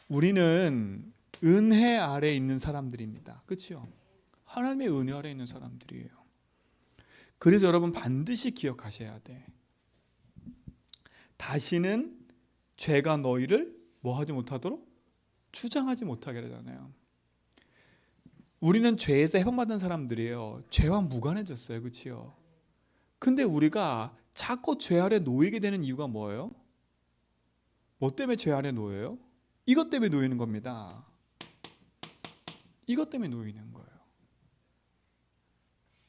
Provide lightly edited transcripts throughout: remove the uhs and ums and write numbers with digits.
우리는 은혜 아래 있는 사람들입니다. 그렇죠? 하나님의 은혜 아래 있는 사람들이에요. 그래서 여러분 반드시 기억하셔야 돼. 다시는 죄가 너희를 뭐 하지 못하도록 주장하지 못하게 하잖아요. 우리는 죄에서 해방받은 사람들이에요. 죄와 무관해졌어요. 그렇죠? 근데 우리가 자꾸 죄 아래 놓이게 되는 이유가 뭐예요? 뭐 때문에 죄 아래 놓여요? 이것 때문에 놓이는 겁니다. 이것 때문에 놓이는 거예요.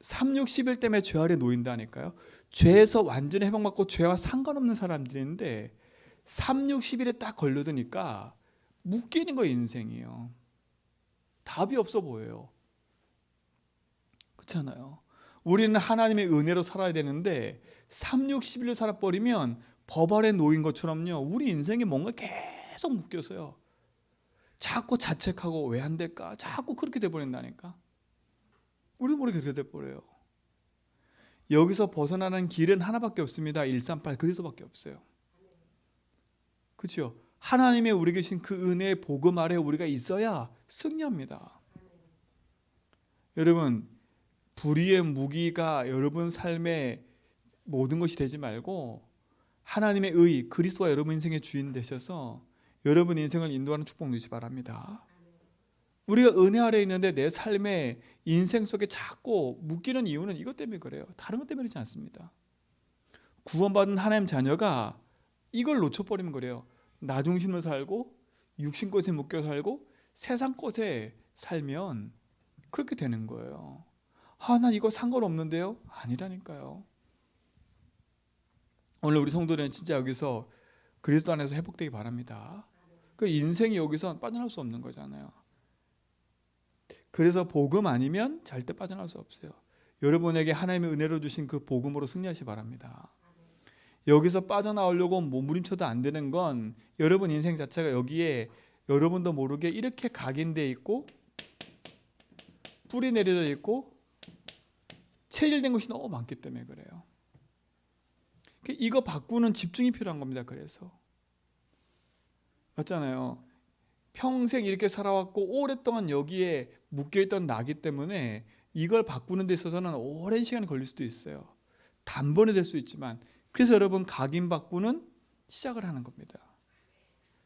3, 6, 11 때문에 죄 아래 놓인다니까요. 죄에서 완전히 해방받고 죄와 상관없는 사람들인데 3, 6, 11에 딱 걸려드니까 묶이는 거예요. 인생이요. 답이 없어 보여요. 그렇잖아요. 우리는 하나님의 은혜로 살아야 되는데 3, 6, 11로 살아버리면 법 아래 놓인 것처럼요. 우리 인생에 뭔가 계속 묶여서요. 자꾸 자책하고 왜 안 될까? 자꾸 그렇게 돼버린다니까. 우리도 모르게 그렇게 돼버려요. 여기서 벗어나는 길은 하나밖에 없습니다. 138 그리스도밖에 없어요. 그렇죠? 하나님의 우리 계신 그 은혜의 복음 아래 우리가 있어야 승리합니다. 여러분, 불의의 무기가 여러분 삶의 모든 것이 되지 말고 하나님의 의, 그리스도가 여러분 인생의 주인 되셔서 여러분 인생을 인도하는 축복 누리시 바랍니다. 우리가 은혜 아래 있는데 내 삶의 인생 속에 자꾸 묶이는 이유는 이것 때문에 그래요. 다른 것 때문이지 않습니다. 구원받은 하나님 자녀가 이걸 놓쳐버리면 그래요. 나 중심으로 살고 육신 것에 묶여 살고 세상 것에 살면 그렇게 되는 거예요. 난 이거 상관없는데요? 아니라니까요. 오늘 우리 성도들은 진짜 여기서 그리스도 안에서 회복되기 바랍니다. 그 인생이 여기서 빠져나올 수 없는 거잖아요. 그래서 복음 아니면 절대 빠져나올 수 없어요. 여러분에게 하나님의 은혜로 주신 그 복음으로 승리하시기 바랍니다. 여기서 빠져나오려고 몸부림쳐도 안 되는 건 여러분 인생 자체가 여기에 여러분도 모르게 이렇게 각인되어 있고 뿌리 내려져 있고 체질된 것이 너무 많기 때문에 그래요. 이거 바꾸는 집중이 필요한 겁니다. 그래서 맞잖아요. 평생 이렇게 살아왔고 오랫동안 여기에 묶여있던 나기 때문에 이걸 바꾸는 데 있어서는 오랜 시간이 걸릴 수도 있어요. 단번에 될 수 있지만 그래서 여러분 각인 바꾸는 시작을 하는 겁니다.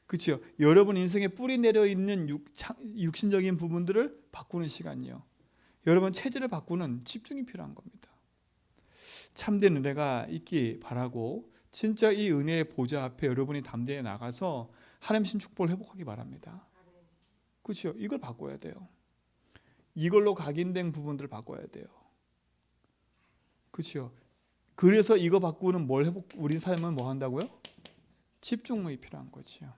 그렇죠? 여러분 인생에 뿌리 내려 있는 육신적인 부분들을 바꾸는 시간이요. 여러분 체질을 바꾸는 집중이 필요한 겁니다. 참된 은혜가 있기 바라고 진짜 이 은혜의 보좌 앞에 여러분이 담대히 나가서 하나님 신 축복을 회복하기 바랍니다. 그렇죠? 이걸 바꿔야 돼요. 이걸로 각인된 부분들을 바꿔야 돼요. 그렇죠? 그래서 이거 바꾸는 뭘 회복? 우리 삶은 뭐 한다고요? 집중력이 필요한 거지요.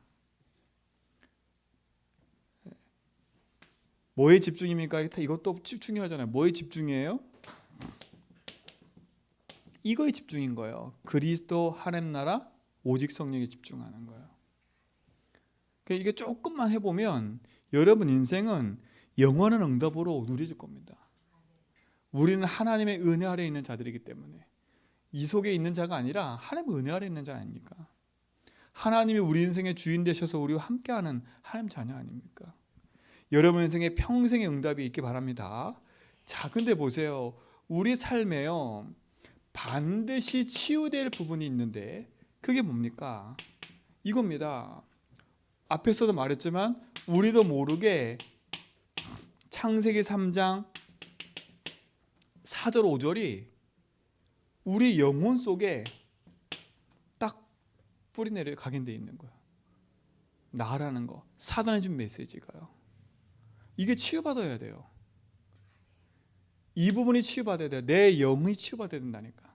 뭐에 집중입니까? 이것도 중요하잖아요. 뭐에 집중이에요? 이거에 집중인 거예요. 그리스도 하나님 나라 오직 성령에 집중하는 거예요. 이게 조금만 해보면 여러분 인생은 영원한 응답으로 누려질 겁니다. 우리는 하나님의 은혜 아래 있는 자들이기 때문에 이 속에 있는 자가 아니라 하나님의 은혜 아래 있는 자 아닙니까? 하나님이 우리 인생의 주인 되셔서 우리와 함께하는 하나님 자녀 아닙니까? 여러분 인생에 평생의 응답이 있기 바랍니다. 자, 근데 보세요. 우리 삶에요. 반드시 치유될 부분이 있는데 그게 뭡니까? 이겁니다. 앞에서도 말했지만 우리도 모르게 창세기 3장 4절 5절이 우리 영혼 속에 딱 뿌리 내려 각인되어 있는 거예요. 나라는 거, 사단이 준 메시지가요. 이게 치유받아야 돼요. 이 부분이 치유받아야 돼요. 내 영이 치유받아야 된다니까.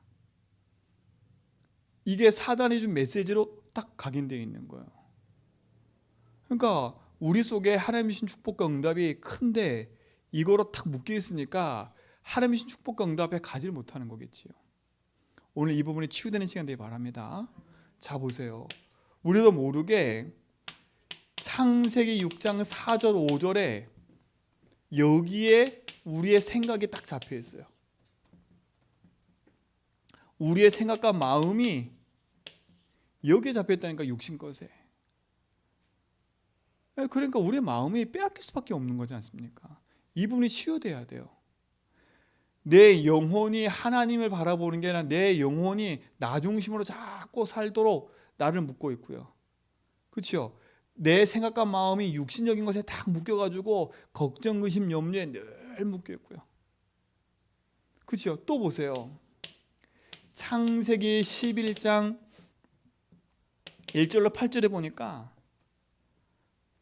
이게 사단이 준 메시지로 딱 각인되어 있는 거예요. 그러니까 우리 속에 하나님이 주신 축복과 응답이 큰데 이거로 딱 묶여 있으니까 하나님이 주신 축복과 응답에 가지를 못하는 거겠지요. 오늘 이 부분이 치유되는 시간 되기 바랍니다. 자, 보세요. 우리도 모르게 창세기 6장 4절 5절에 여기에 우리의 생각이 딱 잡혀 있어요. 우리의 생각과 마음이 여기에 잡혀 있다니까, 육신 것에. 그러니까 우리의 마음이 빼앗길 수밖에 없는 거지 않습니까? 이 부분이 치유돼야 돼요. 내 영혼이 하나님을 바라보는 게 아니라 내 영혼이 나 중심으로 자꾸 살도록 나를 묶고 있고요. 그렇죠? 내 생각과 마음이 육신적인 것에 딱 묶여가지고 걱정, 의심, 염려에 늘 묶여 있고요. 그렇죠? 또 보세요. 창세기 11장 1절로 8절에 보니까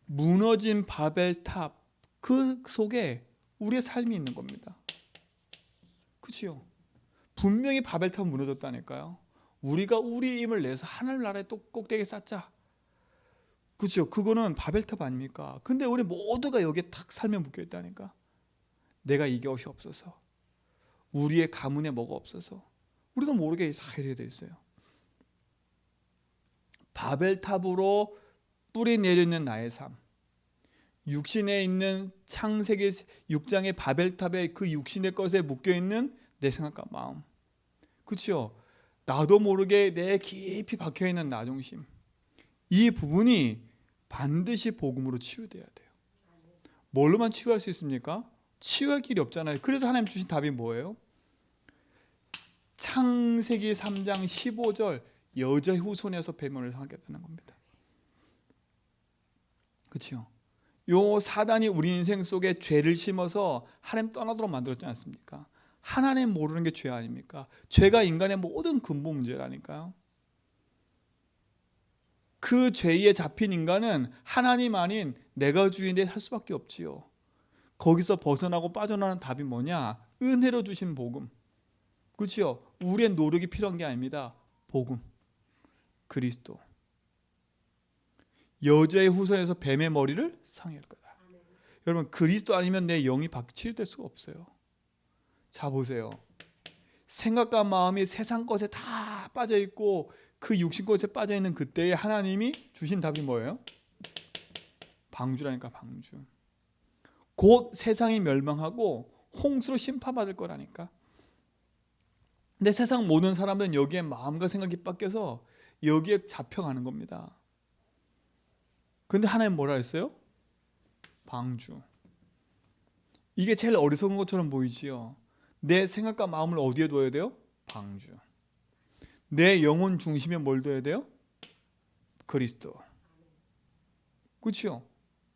무너진 바벨탑 그 속에 우리의 삶이 있는 겁니다. 그렇죠? 분명히 바벨탑은 무너졌다니까요. 우리가 우리 힘을 내서 하늘나라에 또 꼭대기에 쌓자. 그렇죠? 그거는 바벨탑 아닙니까? 근데 우리 모두가 여기에 탁 삶에 묶여 있다니까. 내가 이 것이 없어서, 우리의 가문에 뭐가 없어서 우리도 모르게 다 이렇게 돼 있어요. 바벨탑으로 뿌리 내리는 나의 삶, 육신에 있는 창세기 6장의 바벨탑의 그 육신의 것에 묶여있는 내 생각과 마음, 그렇죠? 나도 모르게 내 깊이 박혀있는 나 중심, 이 부분이 반드시 복음으로 치유돼야 돼요. 뭘로만 치유할 수 있습니까? 치유할 길이 없잖아요. 그래서 하나님 주신 답이 뭐예요? 창세기 3장 15절 여자의 후손에서 뱀을 하게 되는 겁니다. 그렇죠? 요 사단이 우리 인생 속에 죄를 심어서 하나님 떠나도록 만들었지 않습니까? 하나님 모르는 게 죄 아닙니까? 죄가 인간의 모든 근본 문제라니까요. 그 죄에 잡힌 인간은 하나님 아닌 내가 주인데 살 수밖에 없지요. 거기서 벗어나고 빠져나가는 답이 뭐냐? 은혜로 주신 복음. 그렇죠? 우리의 노력이 필요한 게 아닙니다. 복음, 그리스도. 여자의 후손에서 뱀의 머리를 상할 거다. 여러분, 그리스도 아니면 내 영이 치유될 수가 없어요. 자 보세요. 생각과 마음이 세상 것에 다 빠져 있고 그 육신 것에 빠져 있는 그때에 하나님이 주신 답이 뭐예요? 방주라니까, 방주. 곧 세상이 멸망하고 홍수로 심판받을 거라니까. 근데 세상 모든 사람들은 여기에 마음과 생각이 바뀌어서 여기에 잡혀가는 겁니다. 근데 하나님 뭐라 했어요? 방주. 이게 제일 어리석은 것처럼 보이지요. 내 생각과 마음을 어디에 둬야 돼요? 방주. 내 영혼 중심에 뭘 둬야 돼요? 그리스도. 그렇죠?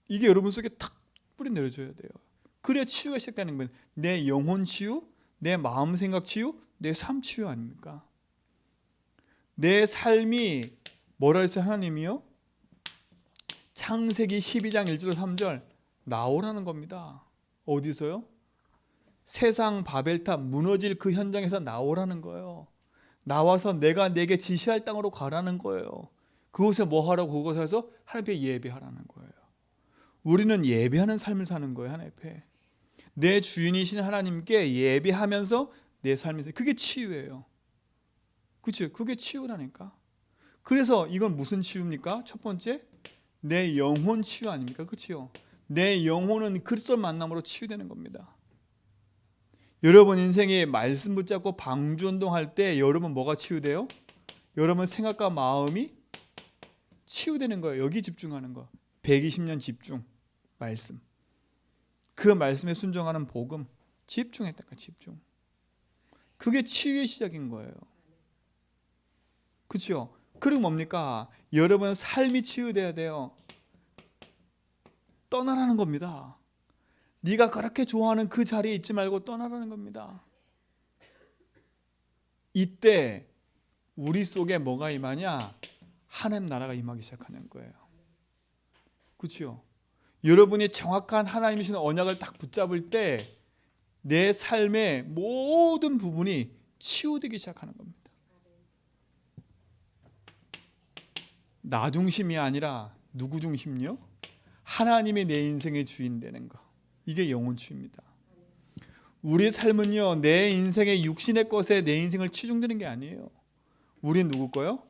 이게 여러분 속에 탁 뿌리 내려줘야 돼요. 그래야 치유가 시작되는 거예요. 내 영혼 치유, 내 마음 생각 치유, 내 삶 치유 아닙니까? 내 삶이 뭐라 했어요? 하나님이요? 창세기 12장 1절 3절 나오라는 겁니다. 어디서요? 세상 바벨탑 무너질 그 현장에서 나오라는 거예요. 나와서 내가 내게 지시할 땅으로 가라는 거예요. 그곳에 뭐 하라고? 그곳에서 하나님 앞에 예배하라는 거예요. 우리는 예배하는 삶을 사는 거예요. 하나님 앞에 내 주인이신 하나님께 예배하면서 내 삶이, 그게 치유예요. 그렇죠? 그게 치유라니까. 그래서 이건 무슨 치유입니까? 첫 번째, 내 영혼 치유 아닙니까? 그렇죠? 내 영혼은 그리스도 만남으로 치유되는 겁니다. 여러분 인생에 말씀 붙잡고 방주 운동할 때 여러분 뭐가 치유돼요? 여러분 생각과 마음이 치유되는 거예요. 여기 집중하는 거. 120년 집중. 말씀. 그 말씀에 순종하는 복음. 집중했다가 집중. 그게 치유의 시작인 거예요. 그렇죠? 그리고 뭡니까? 여러분 삶이 치유돼야 돼요. 떠나라는 겁니다. 네가 그렇게 좋아하는 그 자리에 있지 말고 떠나라는 겁니다. 이때 우리 속에 뭐가 임하냐? 하나님 나라가 임하기 시작하는 거예요. 그렇죠? 여러분이 정확한 하나님이신 언약을 딱 붙잡을 때 내 삶의 모든 부분이 치유되기 시작하는 겁니다. 나 중심이 아니라 누구 중심이요? 하나님이 내 인생의 주인 되는 거. 이게 영혼 치유입니다. 우리의 삶은요, 내 인생의 육신의 것에 내 인생을 치중되는 게 아니에요. 우린 누구 거요?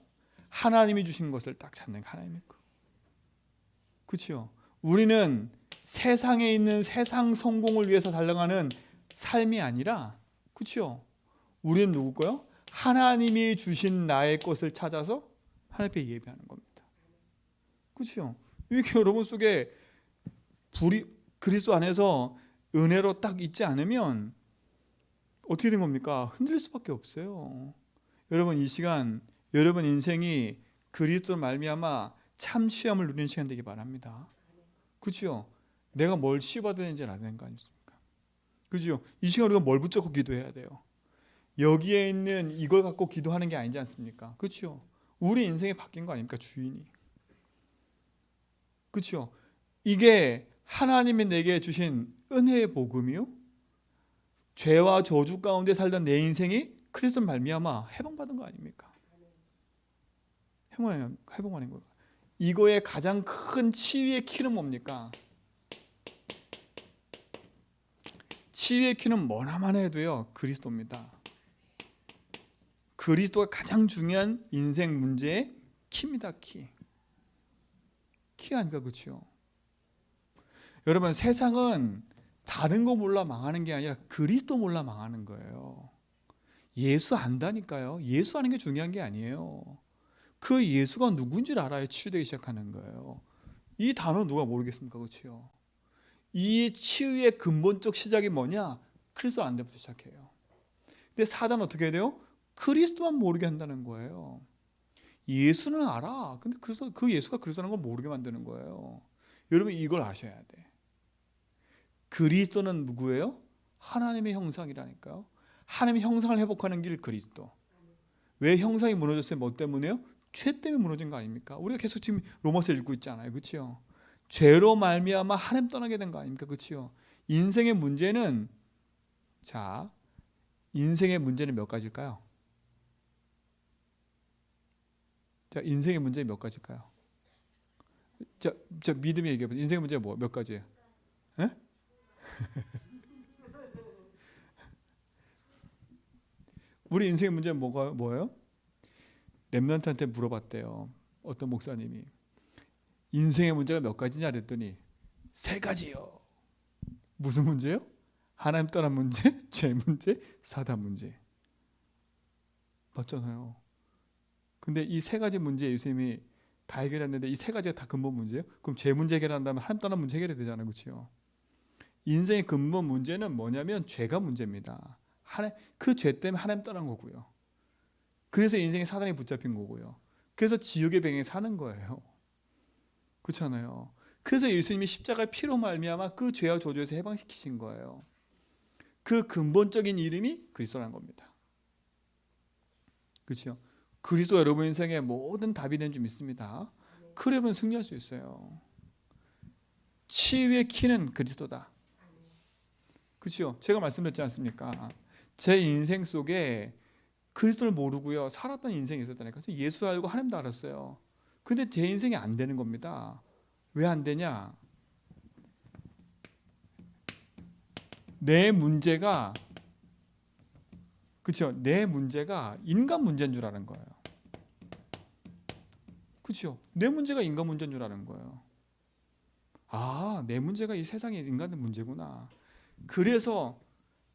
하나님이 주신 것을 딱 찾는 하나님의 거. 그렇죠? 우리는 세상에 있는 세상 성공을 위해서 달려가는 삶이 아니라, 그렇죠? 우리는 누구 거요? 하나님이 주신 나의 것을 찾아서 하나님 앞에 예배하는 겁니다. 그렇죠? 이게 여러분 속에 불이 그리스도 안에서 은혜로 딱 있지 않으면 어떻게 된 겁니까? 흔들릴 수밖에 없어요. 여러분 이 시간 여러분 인생이 그리스도로 말미암아 참 시험을 누리는 시간 되기 바랍니다. 그렇죠? 내가 뭘 시험받아야 되는지 알아야 되는 거 아닙니까? 그렇죠? 이 시간 우리가 뭘 붙잡고 기도해야 돼요? 여기에 있는 이걸 갖고 기도하는 게 아니지 않습니까? 그렇죠? 우리 인생이 바뀐 거 아닙니까? 주인이. 그렇죠? 이게 하나님이 내게 주신 은혜의 복음이요. 죄와 저주 가운데 살던 내 인생이 그리스도 말미암아 해방받은 거 아닙니까? 해방받는 거예요. 이거의 가장 큰 치유의 키는 뭡니까? 치유의 키는 뭐나만 해도요 그리스도입니다. 그리스도가 가장 중요한 인생 문제의 키입니다. 키 아닌가 그렇죠? 여러분 세상은 다른 거 몰라 망하는 게 아니라 그리스도 몰라 망하는 거예요. 예수 안다니까요. 예수 아는 게 중요한 게 아니에요. 그 예수가 누군지를 알아야 치유되기 시작하는 거예요. 이 단어 누가 모르겠습니까? 그렇죠? 이 치유의 근본적 시작이 뭐냐? 그리스도 안 되부터 시작해요. 근데 사단은 어떻게 해야 돼요? 그리스도만 모르게 한다는 거예요. 예수는 알아. 근데 그래서 그 예수가 그리스도라는 걸 모르게 만드는 거예요. 여러분 이걸 아셔야 돼. 그리스도는 누구예요? 하나님의 형상이라니까요. 하나님의 형상을 회복하는 길 그리스도. 왜 형상이 무너졌어요? 뭐 때문에요? 죄 때문에 무너진 거 아닙니까? 우리가 계속 지금 로마서 읽고 있잖아요. 그렇죠? 죄로 말미암아 하나님 떠나게 된 거 아닙니까? 그렇죠? 인생의 문제는 인생의 문제는 몇 가지일까요? 인생의 문제 몇 가지일까요? 믿음이 얘기해 보세요. 인생의 문제가 몇 가지예요? 에? 우리 인생의 문제는 뭐예요? 렘넌트한테 물어봤대요. 어떤 목사님이 인생의 문제가 몇 가지냐 그랬더니 3가지요. 무슨 문제요? 하나님 떠난 문제, 죄 문제, 사단 문제. 맞잖아요. 근데 이 3가지 문제 예수님이 다 해결했는데 이 3가지가 다 근본 문제예요? 그럼 죄 문제 해결한다면 하나님 떠난 문제 해결이 되잖아요. 그렇죠? 인생의 근본 문제는 뭐냐면 죄가 문제입니다. 그 죄 때문에 하나님 떠난 거고요. 그래서 인생에 사단이 붙잡힌 거고요. 그래서 지옥의 병에 사는 거예요. 그렇잖아요. 그래서 예수님이 십자가의 피로 말미암아 그 죄와 저주에서 해방시키신 거예요. 그 근본적인 이름이 그리스도라는 겁니다. 그렇죠? 그리스도 여러분 인생의 모든 답이 되는 줄 믿습니다. 그러면 승리할 수 있어요. 치유의 키는 그리스도다. 그렇죠? 제가 말씀드렸지 않습니까? 제 인생 속에 그리스도를 모르고요 살았던 인생이 있었다니까요. 예수 알고 하나님도 알았어요. 근데 제 인생이 안 되는 겁니다. 왜 안 되냐? 내 문제가 그렇죠? 내 문제가 인간 문제인 줄 아는 거예요. 그렇죠? 내 문제가 인간 문제인 줄 아는 거예요. 아, 내 문제가 이 세상의 인간의 문제구나. 그래서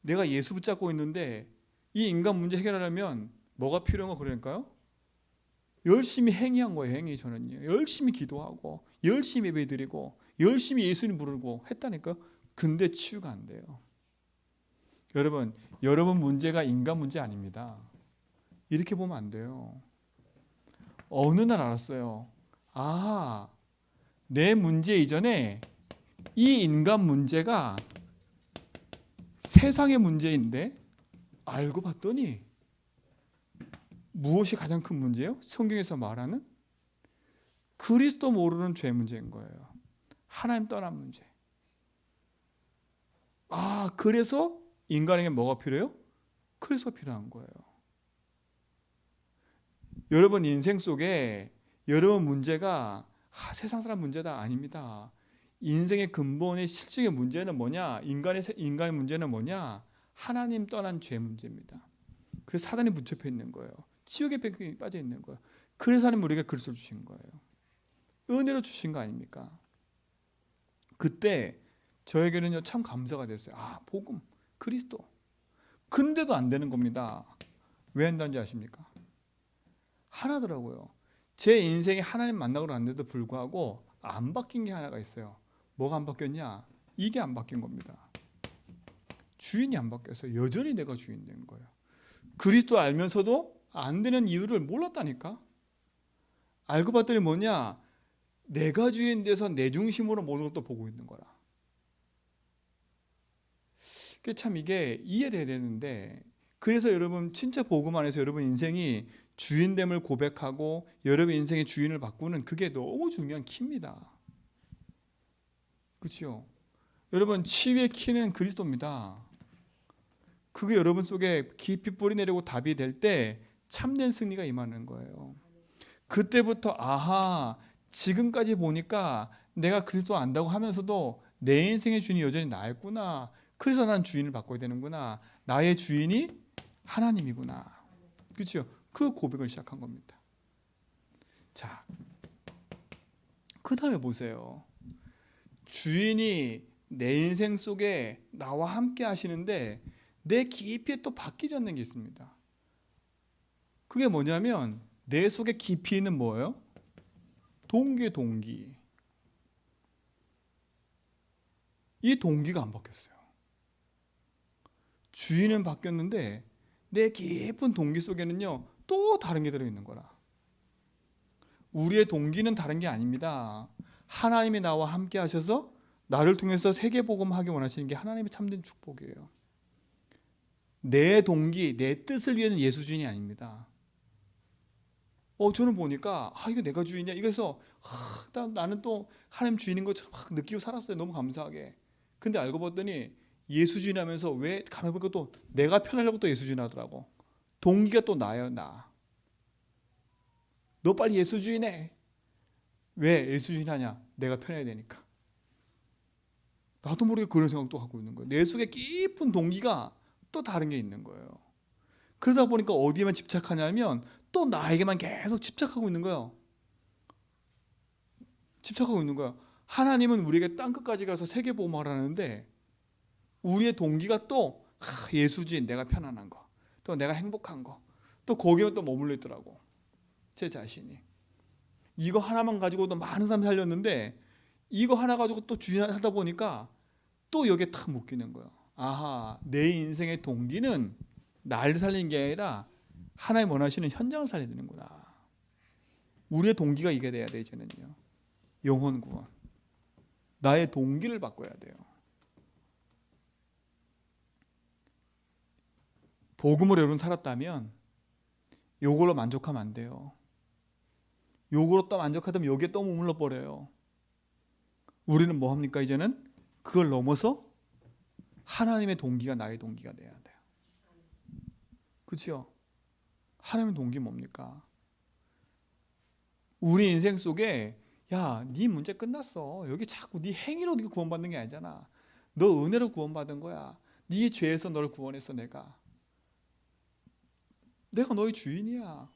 내가 예수 붙잡고 있는데 이 인간 문제 해결하려면 뭐가 필요한 거 그러니까요? 열심히 행위한 거예요. 행위 저는요. 열심히 기도하고 열심히 예배드리고 열심히 예수님 부르고 했다니까요. 근데 치유가 안 돼요. 여러분 문제가 인간 문제 아닙니다. 이렇게 보면 안 돼요. 어느 날 알았어요. 아, 내 문제 이전에 이 인간 문제가 세상의 문제인데 알고 봤더니 무엇이 가장 큰 문제예요? 성경에서 말하는 그리스도 모르는 죄 문제인 거예요. 하나님 떠난 문제. 아, 그래서 인간에게 뭐가 필요해요? 그리스도가 필요한 거예요. 여러분 인생 속에 여러분 문제가 세상 사람 문제다 아닙니다. 인생의 근본의 실질의 문제는 뭐냐? 인간의 문제는 뭐냐? 하나님 떠난 죄 문제입니다. 그래서 사단이 붙잡혀 있는 거예요. 지옥의 뱀이 빠져 있는 거예요. 그래서 하나님 우리에게 그리스도를 주신 거예요. 은혜로 주신 거 아닙니까? 그때 저에게는요 참 감사가 됐어요. 아, 복음, 그리스도. 근데도 안 되는 겁니다. 왜 안 되는지 아십니까? 하나더라고요. 제 인생에 하나님 만나고 났는데도 불구하고 안 바뀐 게 하나가 있어요. 뭐가 안 바뀌었냐? 이게 안 바뀐 겁니다. 주인이 안 바뀌어서 여전히 내가 주인 된 거예요. 그리스도 알면서도 안 되는 이유를 몰랐다니까. 알고 봤더니 뭐냐? 내가 주인 돼서 내 중심으로 모든 것도 보고 있는 거라. 참 이게 이해돼야 되는데, 그래서 여러분 진짜 복음 안에서 여러분 인생이 주인됨을 고백하고 여러분 인생의 주인을 바꾸는 그게 너무 중요한 키입니다. 그렇죠? 여러분 치유의 키는 그리스도입니다. 그게 여러분 속에 깊이 뿌리내리고 답이 될 때 참된 승리가 임하는 거예요. 그때부터 아하, 지금까지 보니까 내가 그리스도 안다고 하면서도 내 인생의 주인이 여전히 나였구나. 그래서 난 주인을 바꿔야 되는구나. 나의 주인이 하나님이구나. 그렇죠? 그 고백을 시작한 겁니다. 자, 그 다음에 보세요. 주인이 내 인생 속에 나와 함께 하시는데 내 깊이에 또 바뀌지 않는 게 있습니다. 그게 뭐냐면 내 속에 깊이 있는 뭐예요? 동기. 이 동기가 안 바뀌었어요. 주인은 바뀌었는데 내 깊은 동기 속에는요 또 다른 게 들어있는 거라. 우리의 동기는 다른 게 아닙니다. 하나님이 나와 함께 하셔서 나를 통해서 세계복음하기 원하시는 게 하나님의 참된 축복이에요. 내 동기, 내 뜻을 위해서는 예수 주인이 아닙니다. 저는 보니까 이거 내가 주인이야. 이래서 나는 또 하나님 주인인 것처럼 느끼고 살았어요. 너무 감사하게. 근데 알고 봤더니 예수 주인 하면서 왜 가만히 보니까 또 내가 편하려고 또 예수 주인 하더라고. 동기가 또 나예요. 나. 너 빨리 예수 주인 해. 왜 예수 주인 하냐? 내가 편해야 되니까. 나도 모르게 그런 생각도 하고 있는 거예요. 내 속에 깊은 동기가 또 다른 게 있는 거예요. 그러다 보니까 어디에만 집착하냐면 또 나에게만 계속 집착하고 있는 거예요. 집착하고 있는 거예요. 하나님은 우리에게 땅끝까지 가서 세계복음을 하는데 우리의 동기가 또 예수주인, 내가 편안한 거, 또 내가 행복한 거, 또 거기에 또 머물러 있더라고. 제 자신이. 이거 하나만 가지고도 많은 사람 살렸는데 이거 하나 가지고 또 주인하다 보니까 또 여기에 탁 묶이는 거예요. 아하, 내 인생의 동기는 나를 살리는 게 아니라 하나님 원하시는 현장을 살려야 되는구나. 우리의 동기가 이게 돼야 돼. 이제는요. 영혼 구원. 나의 동기를 바꿔야 돼요. 복음으로 여러분 살았다면 요걸로 만족하면 안 돼요. 요걸로 또 만족하다면 여기에 또 머물러 버려요. 우리는 뭐 합니까? 이제는 그걸 넘어서 하나님의 동기가 나의 동기가 돼야 돼요. 그렇죠? 하나님의 동기 뭡니까? 우리 인생 속에 야, 네 문제 끝났어. 여기 자꾸 네 행위로 네가 구원받는 게 아니잖아. 너 은혜로 구원받은 거야. 네 죄에서 너를 구원했어. 내가 너의 주인이야.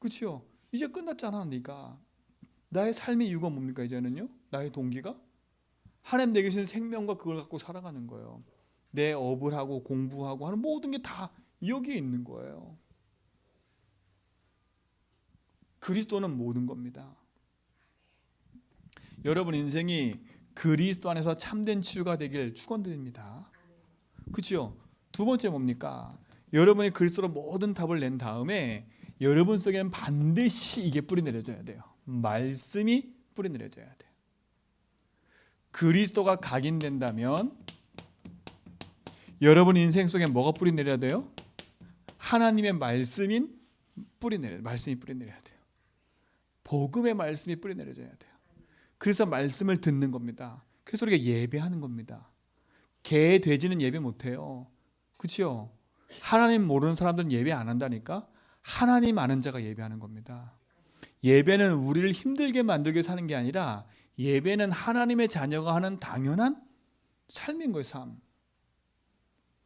그렇죠? 이제 끝났잖아. 네가 나의 삶의 이유가 뭡니까? 이제는요, 나의 동기가 하나님 내게 주신 생명과 그걸 갖고 살아가는 거예요. 내 업을 하고 공부하고 하는 모든 게 다 여기에 있는 거예요. 그리스도는 모든 겁니다. 여러분 인생이 그리스도 안에서 참된 치유가 되길 축원드립니다. 그렇죠? 두 번째 뭡니까? 여러분이 그리스도로 모든 답을 낸 다음에 여러분 속에는 반드시 이게 뿌리내려져야 돼요. 말씀이 뿌리내려져야 돼요. 그리스도가 각인된다면 여러분 인생 속에 뭐가 뿌리내려야 돼요? 하나님의 말씀이 뿌리내려야 돼요. 복음의 말씀이 뿌리내려져야 돼요. 그래서 말씀을 듣는 겁니다. 그래서 우리가 예배하는 겁니다. 개, 돼지는 예배 못해요. 그렇죠? 하나님 모르는 사람들은 예배 안 한다니까. 하나님 아는 자가 예배하는 겁니다. 예배는 우리를 힘들게 만들게 사는 게 아니라 예배는 하나님의 자녀가 하는 당연한 삶인 거예요. 삶.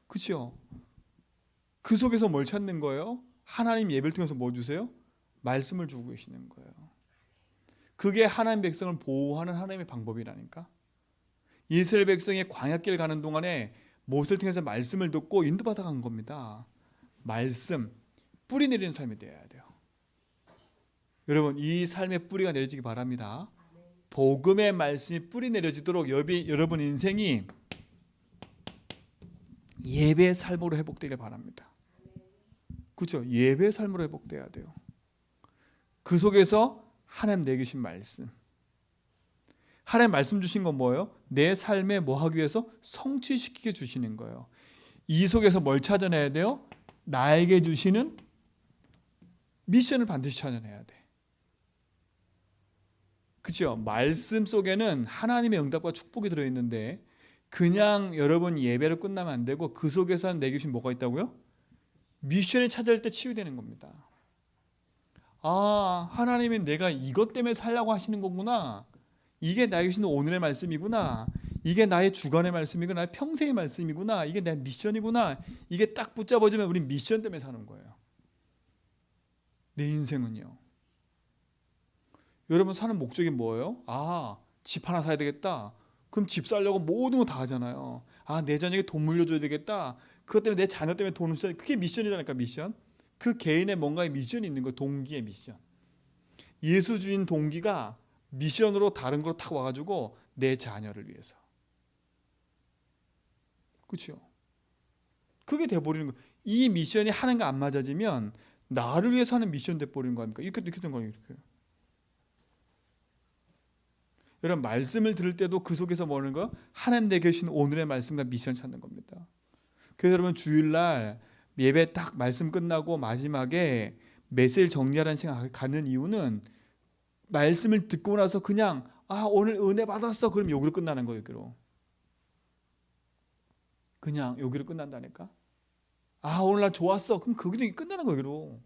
그렇죠? 그 속에서 뭘 찾는 거예요? 하나님 예배를 통해서 뭐 주세요? 말씀을 주고 계시는 거예요. 그게 하나님 백성을 보호하는 하나님의 방법이라니까. 이스라엘 백성이 광야길 가는 동안에 모세를 통해서 말씀을 듣고 인도받아 간 겁니다. 말씀, 뿌리 내리는 삶이 되어야 돼요. 여러분 이 삶의 뿌리가 내려지기 바랍니다. 복음의 말씀이 뿌리 내려지도록 여러분 인생이 예배의 삶으로 회복되길 바랍니다. 그렇죠? 예배의 삶으로 회복돼야 돼요. 그 속에서 하나님 내게 주신 말씀, 하나님 말씀 주신 건 뭐예요? 내 삶에 뭐 하기 위해서 성취시키게 주시는 거예요. 이 속에서 뭘 찾아내야 돼요? 나에게 주시는 미션을 반드시 찾아내야 돼. 그렇죠? 말씀 속에는 하나님의 응답과 축복이 들어있는데 그냥 여러분 예배로 끝나면 안 되고 그 속에서 내게 주신 뭐가 있다고요? 미션을 찾을 때 치유되는 겁니다. 아, 하나님이 내가 이것 때문에 살려고 하시는 거구나. 이게 나에게 주시는 오늘의 말씀이구나. 이게 나의 주간의 말씀이구나. 나의 평생의 말씀이구나. 이게 내 미션이구나. 이게 딱 붙잡아주면 우리 미션 때문에 사는 거예요. 내 인생은요. 여러분 사는 목적이 뭐예요? 아, 집 하나 사야 되겠다. 그럼 집 살려고 모든 거 다 하잖아요. 아, 내 자녀에게 돈 물려줘야 되겠다. 그것 때문에 내 자녀 때문에 돈을 써야 돼. 그게 미션이라니까, 미션. 그 개인의 뭔가의 미션이 있는 거예요. 동기의 미션. 예수 주인 동기가 미션으로 다른 걸로 탁 와가지고 내 자녀를 위해서. 그렇죠? 그게 돼버리는 거예요. 이 미션이 하나님과 안 맞아지면 나를 위해서 하는 미션 돼버리는 거 아닙니까? 이렇게 된 거예요. 이렇게. 여러분 말씀을 들을 때도 그 속에서 뭐 하는 거예요? 하나님 내게 주신 오늘의 말씀과 미션 찾는 겁니다. 그래서 여러분 주일날 예배 딱 말씀 끝나고 마지막에 메시지를 정리하라는 시간 가는 이유는 말씀을 듣고 나서 그냥 아 오늘 은혜 받았어 그럼 여기로 끝나는 거예요. 여기로. 그냥 여기로 끝난다니까. 아 오늘 날 좋았어 그럼 거기로 끝나는 거예요. 여기로.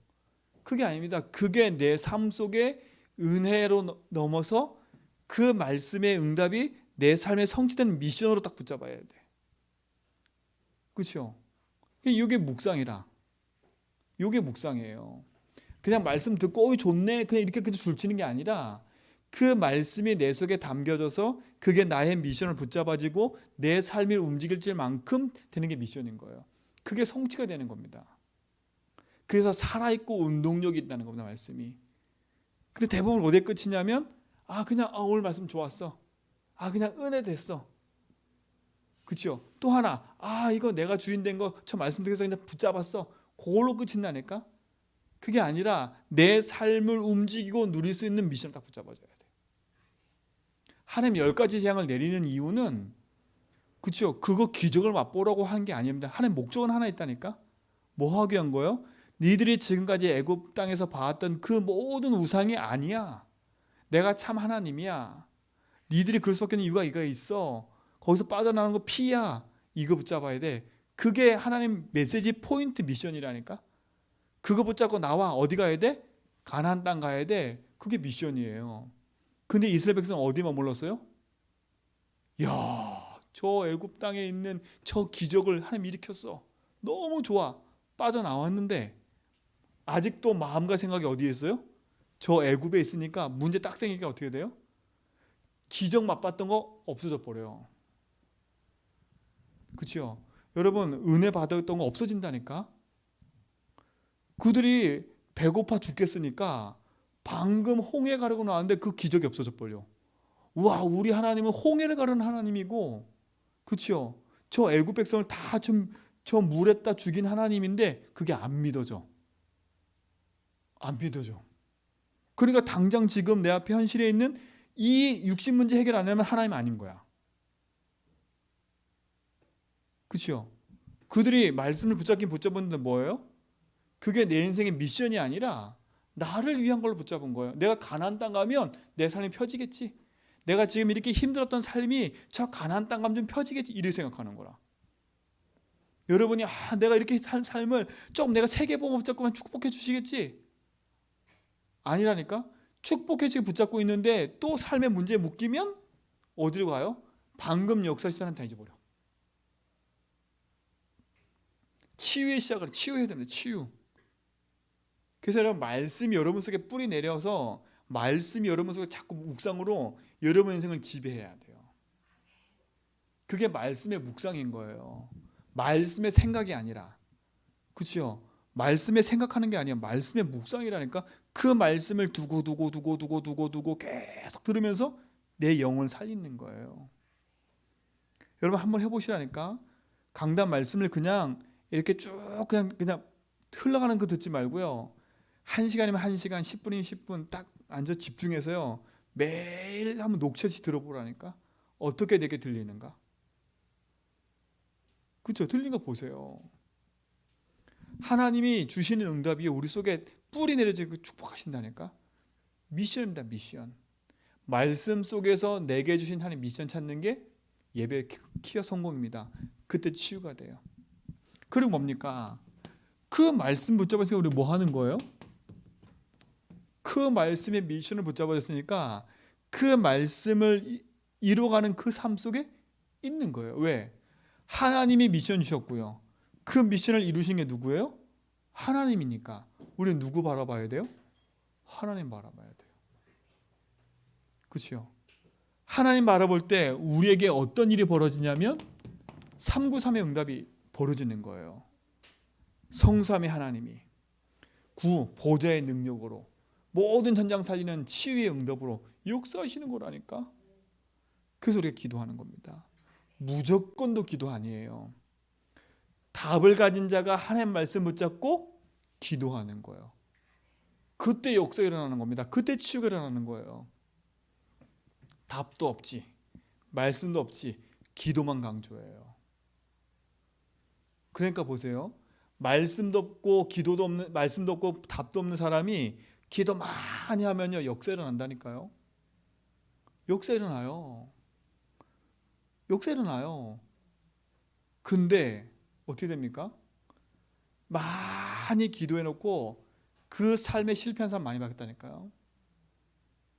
그게 아닙니다. 그게 내 삶 속에 은혜로 넘어서 그 말씀의 응답이 내 삶에 성취되는 미션으로 딱 붙잡아야 돼. 그렇죠? 이게 묵상이라. 이게 묵상이에요. 그냥 말씀 듣고 어이 좋네 그냥 이렇게 그냥 줄치는 게 아니라 그 말씀이 내 속에 담겨져서 그게 나의 미션을 붙잡아지고 내 삶이 움직일 만큼 되는 게 미션인 거예요. 그게 성취가 되는 겁니다. 그래서 살아있고 운동력이 있다는 겁니다. 말씀이. 근데 대부분 어디에 끝이냐면 아 그냥 오늘 말씀 좋았어. 아 그냥 은혜 됐어. 그렇죠? 또 하나 아 이거 내가 주인 된 거 저 말씀 통해서 그냥 붙잡았어. 그걸로 끝이 나니까 그게 아니라 내 삶을 움직이고 누릴 수 있는 미션을 딱 붙잡아줘야 돼. 하나님 10가지 재앙을 내리는 이유는 그렇죠? 그거 기적을 맛보라고 하는 게 아닙니다. 하나님 목적은 하나 있다니까. 뭐 하기 위한 거예요? 니들이 지금까지 애굽 땅에서 봐왔던 그 모든 우상이 아니야. 내가 참 하나님이야. 니들이 그럴 수밖에 없는 이유가 이거 있어. 거기서 빠져나가는 거 피야. 이거 붙잡아야 돼. 그게 하나님 메시지 포인트 미션이라니까. 그거 붙잡고 나와 어디 가야 돼? 가나안 땅 가야 돼. 그게 미션이에요. 근데 이스라엘 백성 어디만 몰랐어요? 야, 저 애굽 땅에 있는 저 기적을 하나님 일으켰어. 너무 좋아. 빠져나왔는데 아직도 마음과 생각이 어디에 있어요? 저 애굽에 있으니까 문제 딱 생기니까 어떻게 돼요? 기적 맛봤던 거 없어져 버려요. 그렇죠? 여러분 은혜 받았던 거 없어진다니까. 그들이 배고파 죽겠으니까 방금 홍해 가르고 나왔는데 그 기적이 없어져 버려. 와 우리 하나님은 홍해를 가르는 하나님이고 그렇죠? 저 애굽 백성을 다 저 물에다 죽인 하나님인데 그게 안 믿어져. 안 믿어져. 그러니까 당장 지금 내 앞에 현실에 있는 이 육신 문제 해결 안 하면 하나님 아닌 거야. 그렇죠? 그들이 말씀을 붙잡긴 붙잡았는데 뭐예요? 그게 내 인생의 미션이 아니라 나를 위한 걸로 붙잡은 거예요. 내가 가나안 땅 가면 내 삶이 펴지겠지. 내가 지금 이렇게 힘들었던 삶이 저 가나안 땅 가면 좀 펴지겠지. 이렇게 생각하는 거라. 여러분이 내가 이렇게 삶을 좀 내가 세계복음 붙잡고만 축복해 주시겠지. 아니라니까. 축복해 주시고 붙잡고 있는데 또 삶의 문제에 묶이면 어디로 가요? 방금 역사시다는 다 잊어버려. 치유의 시작을 치유해야 됩니다. 치유. 그래서 여러분 말씀이 여러분 속에 뿌리 내려서 말씀이 여러분 속에 자꾸 묵상으로 여러분 인생을 지배해야 돼요. 그게 말씀의 묵상인 거예요. 말씀의 생각이 아니라. 그렇죠? 말씀의 생각하는 게 아니야. 말씀의 묵상이라니까. 그 말씀을 두고 계속 들으면서 내 영혼을 살리는 거예요. 여러분 한번 해보시라니까. 강단 말씀을 그냥 이렇게 쭉 그냥 흘러가는 거 듣지 말고요. 1시간이면 1시간, 10분이면 10분 딱 앉아 집중해서요. 매일 한번 녹취시 들어보라니까. 어떻게 내게 들리는가. 그렇죠? 들리는 거 보세요. 하나님이 주시는 응답이 우리 속에 뿌리 내려지고 축복하신다니까. 미션입니다. 미션. 말씀 속에서 내게 주신 하나님 미션 찾는 게 예배 키가 성공입니다. 그때 치유가 돼요. 그리고 뭡니까? 그 말씀 붙잡아서 우리 뭐 하는 거예요? 그 말씀의 미션을 붙잡아줬으니까 그 말씀을 이루어가는 그 삶 속에 있는 거예요. 왜? 하나님이 미션 주셨고요. 그 미션을 이루신 게 누구예요? 하나님이니까. 우리는 누구 바라봐야 돼요? 하나님 바라봐야 돼요. 그렇죠? 하나님 바라볼 때 우리에게 어떤 일이 벌어지냐면 393의 응답이 벌어지는 거예요. 성삼의 하나님이 9. 보좌의 능력으로 모든 현장 살리는 치유의 응답으로 역사하시는 거라니까. 그래서 우리가 기도하는 겁니다. 무조건도 기도 아니에요. 답을 가진 자가 하나님 말씀 붙잡고 기도하는 거예요. 그때 역사가 일어나는 겁니다. 그때 치유가 일어나는 거예요. 답도 없지, 말씀도 없지, 기도만 강조해요. 그러니까 보세요. 말씀도 없고 기도도 없는, 말씀도 없고 답도 없는 사람이 기도 많이 하면요 역사 일어난다니까요. 역사 일어나요. 역사 일어나요. 근데 어떻게 됩니까? 많이 기도해놓고 그 삶에 실패한 사람 많이 봤다니까요.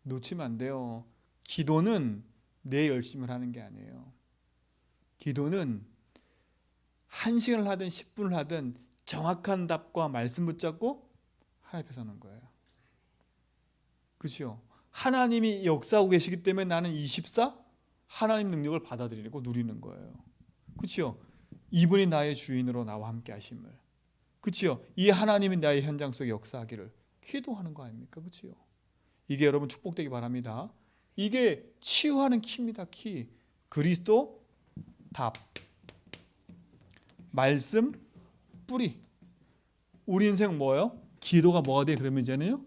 놓치면 안 돼요. 기도는 내 열심을 하는 게 아니에요. 기도는 1시간을 하든 10분을 하든 정확한 답과 말씀 붙잡고 하나님 앞에 서는 거예요. 그렇죠? 하나님이 역사하고 계시기 때문에 나는 24 하나님 능력을 받아들이고 누리는 거예요. 그렇죠? 이분이 나의 주인으로 나와 함께 하심을. 그렇죠? 이 하나님이 나의 현장 속에 역사하기를 기도하는 거 아닙니까? 그렇죠? 이게 여러분 축복되기 바랍니다. 이게 치유하는 키입니다. 키. 그리스도 답, 말씀 뿌리. 우리 인생 뭐예요? 기도가 뭐가 돼? 그러면 이제는요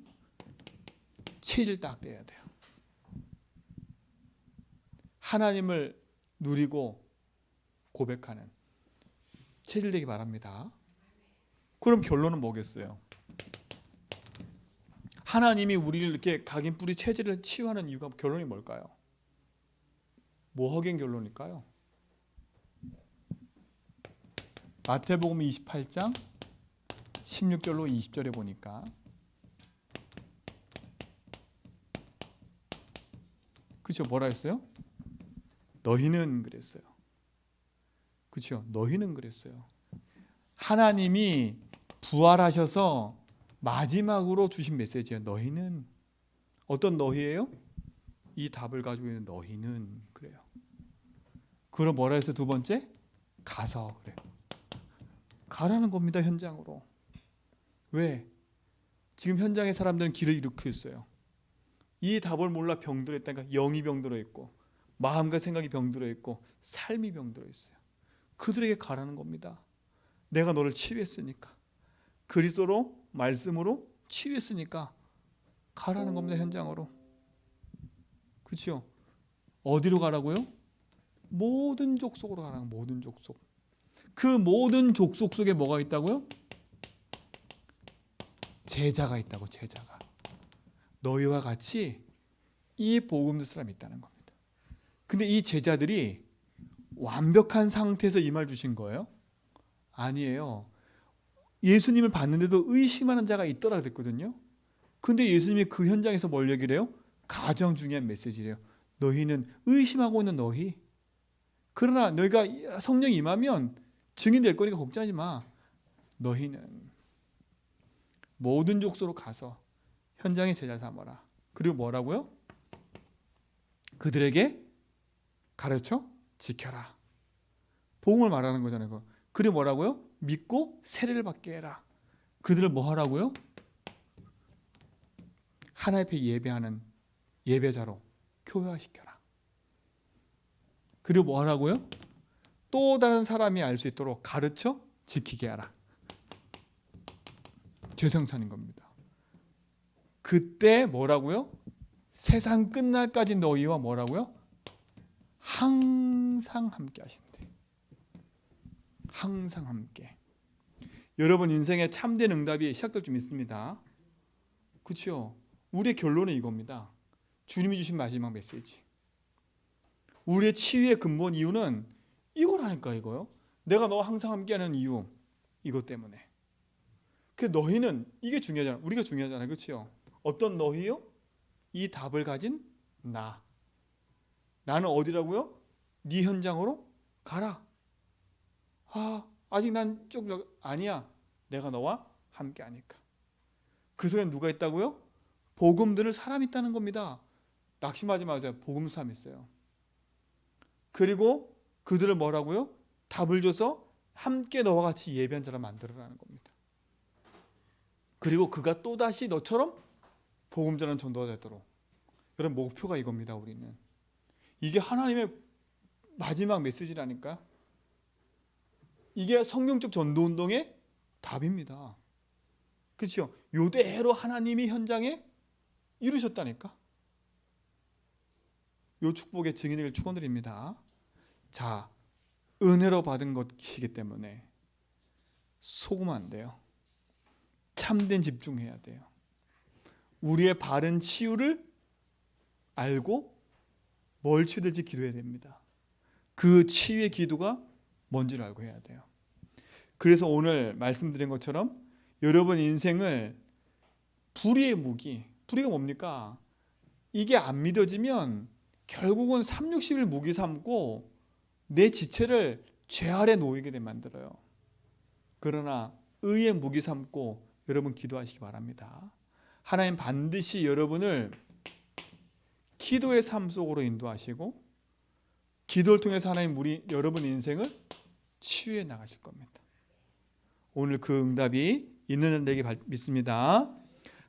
체질 딱 돼야 돼요. 하나님을 누리고 고백하는 체질 되기 바랍니다. 그럼 결론은 뭐겠어요? 하나님이 우리를 이렇게 각인 뿌리 체질을 치유하는 이유가 결론이 뭘까요? 뭐 하긴 결론일까요? 마태복음 28장 16절로 20절에 보니까 그렇죠? 뭐라 했어요? 너희는 그랬어요. 그렇죠? 너희는 그랬어요. 하나님이 부활하셔서 마지막으로 주신 메시지예요. 너희는. 어떤 너희예요? 이 답을 가지고 있는 너희는 그래요. 그럼 뭐라 했어요? 두 번째? 가서 그래요. 가라는 겁니다. 현장으로. 왜? 지금 현장의 사람들은 길을 잃고 있어요. 이 답을 몰라 병들어 있다니까. 영이 병들어 있고 마음과 생각이 병들어 있고 삶이 병들어 있어요. 그들에게 가라는 겁니다. 내가 너를 치유했으니까. 그리스도로 말씀으로 치유했으니까 가라는 겁니다. 현장으로. 그렇죠? 어디로 가라고요? 모든 족속으로 가라는 거예요. 모든 족속. 그 모든 족속 속에 뭐가 있다고요? 제자가 있다고. 제자가. 너희와 같이 이 복음 듣는 사람이 있다는 겁니다. 근데 이 제자들이 완벽한 상태에서 이 말 주신 거예요? 아니에요. 예수님을 봤는데도 의심하는 자가 있더라 그랬거든요. 근데 예수님이 그 현장에서 뭘 얘기를 해요? 가장 중요한 메시지래요. 너희는 의심하고 있는 너희. 그러나 너희가 성령이 임하면 증인될 거니까 걱정하지 마. 너희는 모든 족속으로 가서 현장에 제자 삼아라. 그리고 뭐라고요? 그들에게 가르쳐 지켜라. 복음을 말하는 거잖아요. 그리고 뭐라고요? 믿고 세례를 받게 해라. 그들을 뭐 하라고요? 하나님 앞에 예배하는 예배자로 교회화시켜라. 그리고 뭐 하라고요? 또 다른 사람이 알 수 있도록 가르쳐 지키게 하라. 죄성사는 겁니다. 그때 뭐라고요? 세상 끝날까지 너희와 뭐라고요? 항상 함께 하신대. 항상 함께. 여러분 인생에 참된 응답이 시작될 좀 있습니다. 그렇죠? 우리의 결론은 이겁니다. 주님이 주신 마지막 메시지. 우리의 치유의 근본 이유는 이거라니까 이거요. 내가 너와 항상 함께하는 이유 이것 때문에. 그 너희는 이게 중요하잖아. 우리가 중요하잖아요. 그렇죠? 어떤 너희요? 이 답을 가진 나. 나는 어디라고요? 네 현장으로 가라. 아직 난 좀 아니야. 내가 너와 함께 하니까. 그 속에 누가 있다고요? 복음 들을 사람이 있다는 겁니다. 낙심하지 마세요. 복음 사람 있어요. 그리고 그들을 뭐라고요? 답을 줘서 함께 너와 같이 예배한 자를 만들어라는 겁니다. 그리고 그가 또다시 너처럼 복음 전하는 전도가 되도록. 여러분 목표가 이겁니다. 우리는. 이게 하나님의 마지막 메시지라니까. 이게 성경적 전도운동의 답입니다. 그렇죠? 요대로 하나님이 현장에 이루셨다니까. 요 축복의 증인이 되길 축원드립니다. 자, 은혜로 받은 것이기 때문에 속으면 안 돼요. 참된 집중해야 돼요. 우리의 바른 치유를 알고 뭘 치유될지 기도해야 됩니다. 그 치유의 기도가 뭔지를 알고 해야 돼요. 그래서 오늘 말씀드린 것처럼 여러분 인생을 불의의 무기, 불의가 뭡니까? 이게 안 믿어지면 결국은 360일 무기 삼고 내 지체를 죄 아래 놓이게 만들어요. 그러나 의의 무기 삼고 여러분 기도하시기 바랍니다. 하나님 반드시 여러분을 기도의 삶 속으로 인도하시고 기도를 통해서 하나님 여러분 인생을 치유해 나가실 겁니다. 오늘 그 응답이 있는 데게 믿습니다.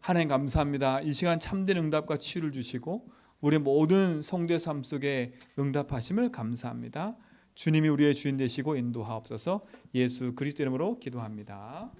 하나님 감사합니다. 이 시간 참된 응답과 치유를 주시고 우리 모든 성도의 삶 속에 응답하심을 감사합니다. 주님이 우리의 주인 되시고 인도하옵소서. 예수 그리스도 이름으로 기도합니다.